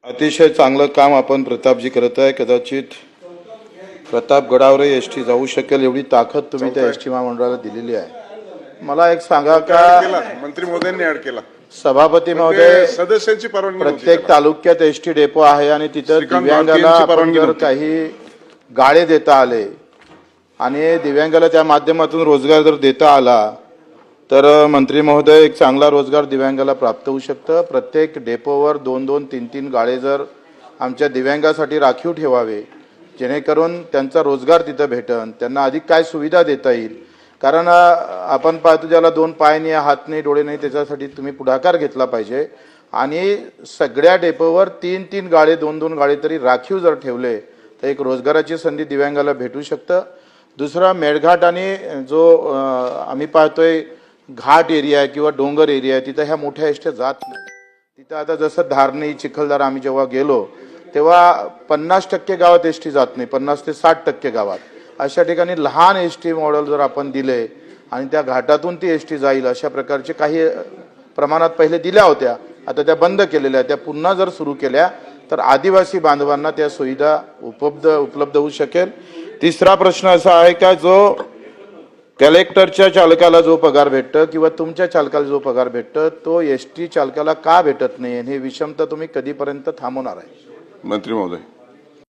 अतिशय चांगलं काम आपण प्रतापजी करत आहे. कदाचित प्रतापगडावर एसटी जाऊ शकेल एवढी ताकद तुम्ही त्या एसटी महामंडळाला दिलेली आहे. मला एक सांगा का मंत्री महोदयांनी ऍड केला, सभापती महोदय, सदस्यांची परवानगी नव्हती प्रत्येक त्याला. तालुक्यात एसटी डेपो आहे आणि तिथं श्रीकांत दिव्यांगाला भारती यांची आपण परवानगी जर नव्हती. काही गाळे देता आले आणि दिव्यांगाला त्या माध्यमातून रोजगार जर देता आला तर मंत्री महोदय एक चांगला रोजगार दिव्यांगाला प्राप्त होऊ शकतं. प्रत्येक डेपोवर 2-2, 3-3 गाळे जर आमच्या दिव्यांगासाठी राखीव ठेवावे जेणेकरून त्यांचा रोजगार तिथं भेटन, त्यांना अधिक काय सुविधा देता येईल. कारण आपण पाहतो ज्याला 2 पाय नाही, हात नाही, डोळे नाही, त्याच्यासाठी तुम्ही पुढाकार घेतला पाहिजे आणि सगळ्या डेपोवर 3-3 गाळे, 2-2 गाळे तरी राखीव जर ठेवले तर एक रोजगाराची संधी दिव्यांगाला भेटू शकतं. दुसरा, मेळघाट आणि जो आम्ही पाहतोय घाट एरिया आहे किंवा डोंगर एरिया आहे तिथं ह्या मोठ्या एसट्या जात नाही. तिथं आता जसं धारणी, चिखलदर आम्ही जेव्हा गेलो तेव्हा 50% गावात एसटी जात नाही, 50 ते 60% गावात. अशा ठिकाणी लहान एसटी मॉडेल जर आपण दिले आणि त्या घाटातून ती एसटी जाईल अशा प्रकारचे काही प्रमाणात पहिले दिल्या होत्या, आता त्या बंद केलेल्या, त्या पुन्हा जर सुरू केल्या तर आदिवासी बांधवांना त्या सुविधा उपलब्ध होऊ शकेल. तिसरा प्रश्न असा आहे का जो कलेक्टरच्या चालकाला जो पगार भेटतं किंवा तुमच्या चालकाला जो पगार भेटतं तो एसटी चालकाला का भेटत नाही, हे विषमता तुम्ही कधीपर्यंत थांबवणार आहे? मंत्री महोदय,